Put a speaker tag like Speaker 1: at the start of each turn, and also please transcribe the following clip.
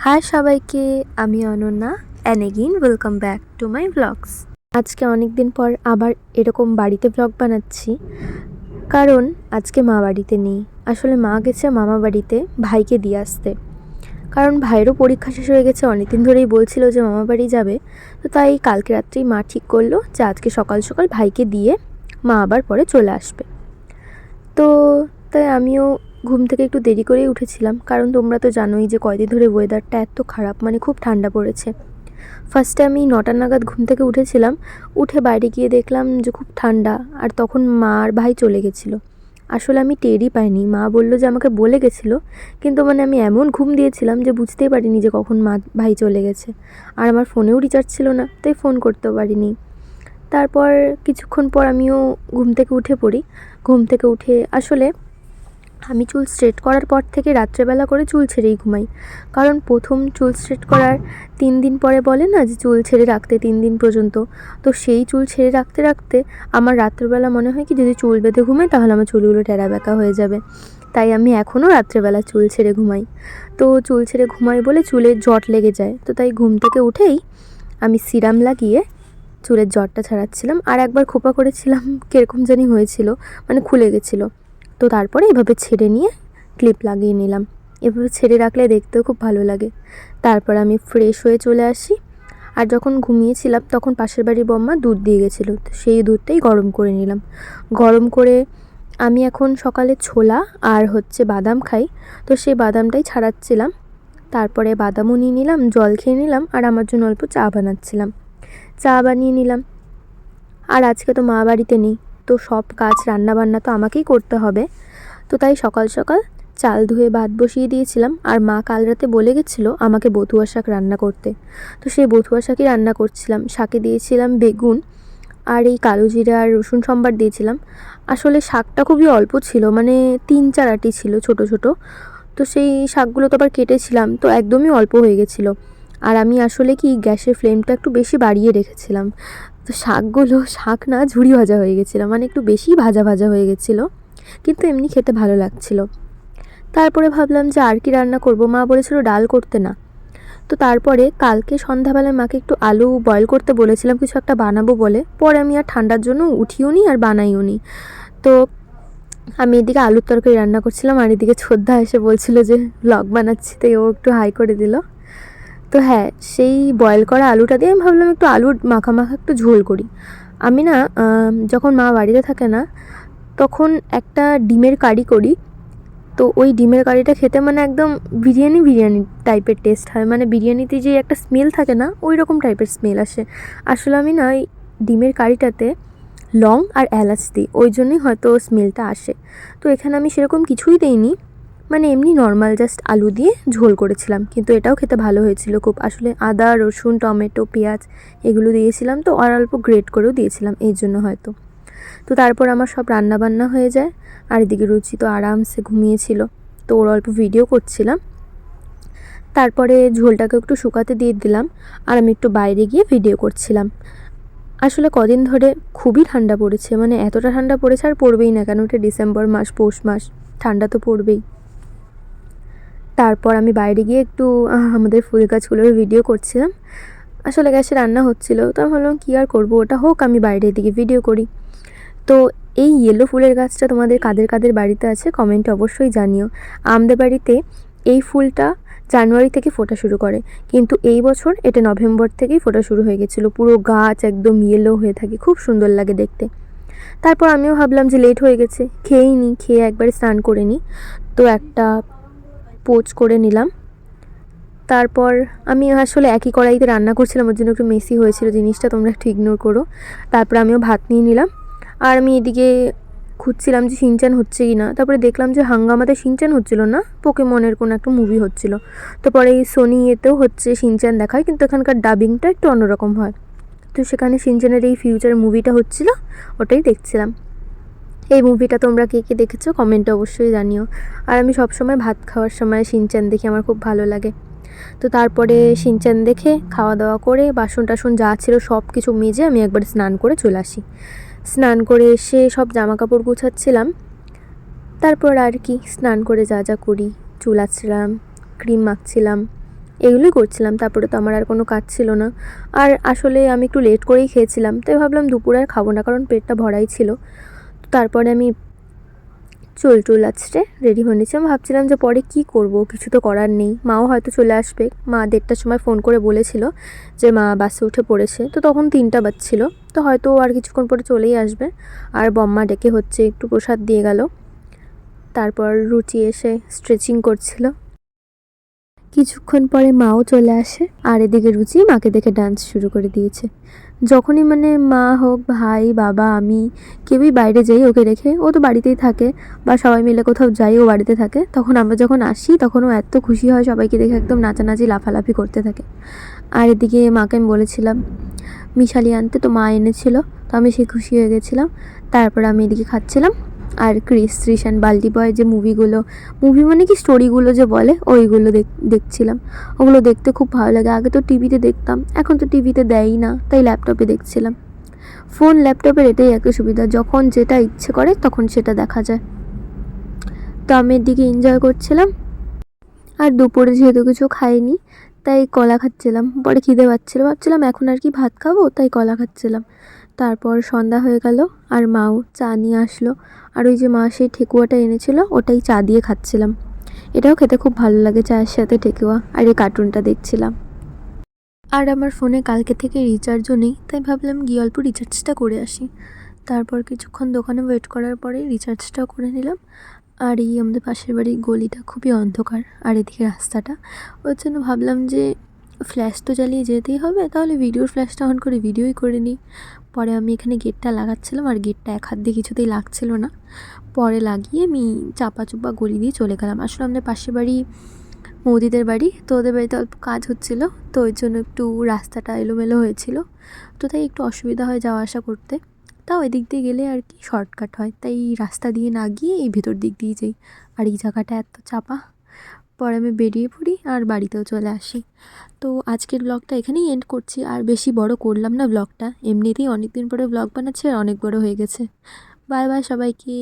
Speaker 1: High সবাইকে, আমি Ananya and again welcome back to my blogs. আজকে অনেক দিন পর আবার এরকম বাড়িতে ব্লগ বানাচ্ছি, কারণ আজকে মা বাড়িতে নেই। আসলে মা গেছে মামা বাড়িতে ভাইকে দিয়ে আসতে, কারণ ভাইয়েরও পরীক্ষা শেষ হয়ে গেছে। অনেকদিন ধরেই বলছিল যে মামা বাড়ি যাবে, তো তাই কালকে রাত্রেই মা ঠিক করলো যে আজকে সকাল সকাল ভাইকে দিয়ে মা আবার পরে চলে আসবে। তো তাই আমিও ঘুম থেকে একটু দেরি করেই উঠেছিলাম, কারণ তোমরা তো জানোই যে কয়দিন ধরে ওয়েদারটা এত খারাপ, মানে খুব ঠান্ডা পড়েছে। ফার্স্টে আমি 9টা নাগাদ ঘুম থেকে উঠেছিলাম, উঠে বাইরে গিয়ে দেখলাম যে খুব ঠান্ডা, আর তখন মা আর ভাই চলে গেছিলো। আসলে আমি টেরই পাইনি, মা বললো যে আমাকে বলে গেছিলো, কিন্তু মানে আমি এমন ঘুম দিয়েছিলাম যে বুঝতেই পারিনি যে কখন মা ভাই চলে গেছে। আর আমার ফোনেও রিচার্জ ছিল না, তাই ফোন করতেও পারিনি। তারপর কিছুক্ষণ পর আমিও ঘুম থেকে উঠে পড়ি। ঘুম থেকে উঠে আসলে আমি চুল স্ট্রেট করার পর থেকে রাত্রেবেলা করে চুল ছেড়েই ঘুমাই, কারণ প্রথম চুল স্ট্রেট করার 3 দিন পরে বলে না যে চুল ছেড়ে রাখতে 3 দিন পর্যন্ত। তো সেই চুল ছেড়ে রাখতে রাখতে আমার রাত্রেবেলা মনে হয় কি যদি চুল বেঁধে ঘুমাই তাহলে আমার চুলগুলো টেরা বেঁকা হয়ে যাবে, তাই আমি এখনও রাত্রেবেলা চুল ছেড়ে ঘুমাই। তো চুল ছেড়ে ঘুমাই বলে চুলের জট লেগে যায়, তো তাই ঘুম থেকে উঠেই আমি সিরাম লাগিয়ে চুলের জটটা ছাড়াচ্ছিলাম। আর একবার খোপা করেছিলাম, কীরকম জানি হয়েছিল, মানে খুলে গেছিলো। তো তারপরে এভাবে ছেড়ে নিয়ে ক্লিপ লাগিয়ে নিলাম। এভাবে ছেড়ে রাখলে দেখতেও খুব ভালো লাগে। তারপর আমি ফ্রেশ হয়ে চলে আসি। আর যখন ঘুমিয়েছিলাম তখন পাশের বাড়ির বম্মা দুধ দিয়ে গেছিলো, তো সেই দুধটাই গরম করে নিলাম। গরম করে আমি এখন সকালে ছোলা আর বাদাম খাই, তো সেই বাদামটাই ছাড়াচ্ছিলাম। তারপরে বাদামও নিয়ে নিলাম, জল খেয়ে নিলাম, আর আমার জন্য অল্প চা বানাচ্ছিলাম। চা বানিয়ে নিলাম। আর আজকে তো মা বাড়িতে নেই, তো সব কাজ রান্নাবান্না তো আমাকেই করতে হবে। তো তাই সকাল সকাল চাল ধুয়ে ভাত বসিয়ে দিয়েছিলাম। আর মা কাল রাতে বলে গেছিলো আমাকে বথুয়া শাক রান্না করতে, তো সেই বথুয়া শাকই রান্না করছিলাম। শাকে দিয়েছিলাম বেগুন, আর এই কালো জিরা আর রসুন সম্বার দিয়েছিলাম। আসলে শাকটা খুবই অল্প ছিল, মানে 3-4 আঁটি ছিল ছোট ছোট। তো সেই শাকগুলো তো আবার কেটেছিলাম, তো একদমই অল্প হয়ে গেছিলো। আর আমি আসলে কি গ্যাসের ফ্লেমটা একটু বেশি বাড়িয়ে রেখেছিলাম, তো শাক না ঝুরি ভাজা হয়ে গেছিলো, মানে একটু বেশি ভাজা ভাজা হয়ে গেছিলো, কিন্তু এমনি খেতে ভালো লাগছিল। তারপরে ভাবলাম যে আর কি রান্না করব, মা বলেছিল ডাল করতে না। তো তারপরে কালকে সন্ধ্যাবেলায় মাকে একটু আলু বয়েল করতে বলেছিলাম, কিছু একটা বানাবো বলে। পরে আমি আর ঠান্ডার জন্য উঠিও নি আর বানাইও নি। তো আমি এদিকে আলুর তরকারি রান্না করছিলাম, আর এদিকে ছোদ্দা এসে বলছিল যে ব্লগ বানাচ্ছি, তাই ও একটু হাই করে দিল। তো হ্যাঁ, সেই বয়েল করা আলুটা দিয়ে আমি ভাবলাম একটু আলুর মাখা মাখা একটু ঝোল করি। আমি না যখন মা বাড়িতে থাকে না তখন একটা ডিমের কারি করি। তো ওই ডিমের কারিটা খেতে মানে একদম বিরিয়ানি বিরিয়ানি টাইপের টেস্ট হয়, মানে বিরিয়ানিতে যে একটা স্মেল থাকে না ওই রকম টাইপের স্মেল আসে। আসলে আমি না ওই ডিমের কারিটাতে লং আর এলাচ দিই, ওই জন্যই হয়তো স্মেলটা আসে। তো এখানে আমি সেরকম কিছুই দিইনি, মানে এমনি নর্মাল জাস্ট আলু দিয়ে ঝোল করেছিলাম, কিন্তু এটাও খেতে ভালো হয়েছিল খুব। আসলে আদা রসুন টমেটো পেঁয়াজ এগুলো দিয়েছিলাম, তো আর অল্প গ্রেট করেও দিয়েছিলাম, এই জন্য হয়তো। তো তারপর আমার সব রান্নাবান্না হয়ে যায়। আর এদিকে রুচি তো আরামসে ঘুমিয়েছিল, তো ওর অল্প ভিডিও করছিলাম। তারপরে ঝোলটাকে একটু শুকাতে দিয়ে দিলাম, আর আমি একটু বাইরে গিয়ে ভিডিও করছিলাম। আসলে কদিন ধরে খুবই ঠান্ডা পড়েছে, মানে এতটা ঠান্ডা পড়েছে আর পড়বেই না কেন, এটা ডিসেম্বর মাস, পৌষ মাস, ঠান্ডা তো পড়বেই। তারপর আমি বাইরে গিয়ে একটু আমাদের ফুল গাছগুলোর ভিডিও করছিলাম। আসলে গ্যাসে রান্না হচ্ছিল, তো আমি ভাবলাম কী আর করবো, ওটা হোক, আমি বাইরে দিকে ভিডিও করি। তো এই ইয়েলো ফুলের গাছটা তোমাদের কাদের কাদের বাড়িতে আছে কমেন্টে অবশ্যই জানিও। আমাদের বাড়িতে এই ফুলটা জানুয়ারি থেকে ফোটা শুরু করে, কিন্তু এই বছর এটা নভেম্বর থেকেই ফোটা শুরু হয়ে গেছিলো। পুরো গাছ একদম ইয়েলো হয়ে থাকে, খুব সুন্দর লাগে দেখতে। তারপর আমিও ভাবলাম যে লেট হয়ে গেছে, খেয়েই নিই, খেয়ে একবারে স্নান করে নিই। তো একটা পোচ করে নিলাম। তারপর আমি আসলে একই কড়াইতে রান্না করছিলাম, ওর জন্য একটু মেসি হয়েছিল জিনিসটা, তোমরা একটু ইগনোর করো। তারপর আমিও ভাত নিয়ে নিলাম। আর আমি এদিকে খুঁজছিলাম যে শিনচান হচ্ছে কি না। তারপরে দেখলাম যে হাঙ্গামাতে শিনচান হচ্ছিল না, পোকেমনের কোনো একটা মুভি হচ্ছিল। তো পরে এই সোনি এতেও হচ্ছে শিনচান দেখায়, কিন্তু এখানকার ডাবিংটা একটু অন্যরকম হয়। তো সেখানে শিনচানের এই ফিউচার মুভিটা হচ্ছিল, ওটাই দেখছিলাম। এই মুভিটা তোমরা কে কে দেখেছো কমেন্টে অবশ্যই জানিও। আর আমি সবসময় ভাত খাওয়ার সময় শিনচান দেখি, আমার খুব ভালো লাগে। তো তারপরে শিনচান দেখে খাওয়া দাওয়া করে বাসন টাসন যা ছিল সব কিছু মেজে আমি একবার স্নান করে চলে আসি। স্নান করে এসে সব জামা কাপড় গুছাচ্ছিলাম। তারপর আর কি স্নান করে যা যা করি, চুল আঁচড়াম, ক্রিম মাখছিলাম, এগুলোই করছিলাম। তারপরে তো আমার আর কোনো কাজ ছিল না। আর আসলে আমি একটু লেট করেই খেয়েছিলাম, তাই ভাবলাম দুপুরে আর খাবো না, কারণ পেটটা ভরাই ছিল। তারপরে আমি চুল টুল আঁচড়ে রেডি হয়ে নিয়েছি। আমি ভাবছিলাম যে পরে কি করব, কিছু তো করার নেই, মাও হয়তো চলে আসবে। মা 1:30টার সময় ফোন করে বলেছিল যে মা বাসে উঠে পড়েছে, তো তখন 3টা বাজছিল, তো হয়তো আর কিছুক্ষণ পরে চলেই আসবে। আর বম্মা ডেকে হচ্ছে একটু প্রসাদ দিয়ে গেল। তারপর রুচি এসে স্ট্রেচিং করছিল। কিছুক্ষণ পরে মাও চলে আসে, আর এদিকে রুচি মাকে দেখে ডান্স শুরু করে দিয়েছে। যখনই মানে মা হোক, ভাই, বাবা, আমি কেউই বাইরে যাই ওকে রেখে, ও তো বাড়িতেই থাকে, বা সবাই মিলে কোথাও যাই ও বাড়িতে থাকে, তখন আমরা যখন আসি তখন ও এত খুশি হয়, সবাইকে দেখে একদম নাচানাচি লাফালাফি করতে থাকে। আর এদিকে মাকে আমি বলেছিলাম মিশালি আনতে, তো মা এনেছিল, তো আমি সেই খুশি হয়ে গেছিলাম। তারপর আমি এদিকে খাচ্ছিলাম, আর ক্রিস অ্যান্ড বাল্টি বয় যে মুভি মানে কি স্টোরিগুলো যে বলে ওইগুলো দেখছিলাম। ওগুলো দেখতে খুব ভালো লাগে। আগে তো টিভিতে দেখতাম, এখন তো টিভিতে দেয়ই না, তাই ল্যাপটপে দেখছিলাম। ফোন ল্যাপটপের এটাই একটা সুবিধা, যখন যেটা ইচ্ছে করে তখন সেটা দেখা যায়। তো আমি এদিকে এনজয় করছিলাম। আর দুপুরে যেহেতু কিছু খাইনি, তাই কলা খাচ্ছিলাম। পরে খিদে পাচ্ছিল, ভাবছিলাম এখন আর কি ভাত খাবো, তাই কলা খাচ্ছিলাম। তারপর সন্ধ্যা হয়ে গেল, আর মাও চা নিয়ে আসলো। আর ওই যে মা সেই ঠেকুয়াটা এনেছিল, ওটাই চা দিয়ে খাচ্ছিলাম। এটাও খেতে খুব ভালো লাগে, চায়ের সাথে ঠেকুয়া। আর এই কার্টুনটা দেখছিলাম। আর আমার ফোনে কালকে থেকে রিচার্জও নেই, তাই ভাবলাম গিয়ে অল্প রিচার্জটা করে আসি। তারপর কিছুক্ষণ দোকানে ওয়েট করার পরে রিচার্জটাও করে নিলাম। আর এই আমাদের পাশের বাড়ির গলিটা খুবই অন্ধকার, আর এদিকে রাস্তাটা, ওর জন্য ভাবলাম যে ফ্ল্যাশ তো জ্বালিয়ে যেতেই হবে, তাহলে ভিডিওর ফ্ল্যাশটা অন করে ভিডিওই করে নিই। পরে আমি এখানে গেটটা লাগাচ্ছিলাম, আর গেটটা এক হাত দিয়ে কিছুতেই লাগছিল না। পরে লাগিয়ে আমি চাপা চুপা গলি দিয়ে চলে গেলাম। আসলে আমাদের পাশের বাড়ি বৌদিদের বাড়ি, তো ওদের বাড়িতে অল্প কাজ হচ্ছিল, তো ওই জন্য একটু রাস্তাটা এলোমেলো হয়েছিল, তো তাই একটু অসুবিধা হয় যাওয়া আসা করতে। তাও এদিক দিয়ে গেলে আর কি শর্টকাট হয়, তাই রাস্তা দিয়ে না গিয়ে এই ভেতর দিক দিয়ে যাই। আর এই জায়গাটা এত চাপা। পরে আমি বেরিয়ে পড়ি আর বাড়িতেও চলে আসি। তো আজকের ব্লগটা এখানেই এন্ড করছি, আর বেশি বড় করলাম না ব্লগটা, এমনিতেই অনেক দিন পরে ব্লগ বানাচ্ছি আর অনেক বড় হয়ে গেছে। বাই বাই সবাইকে।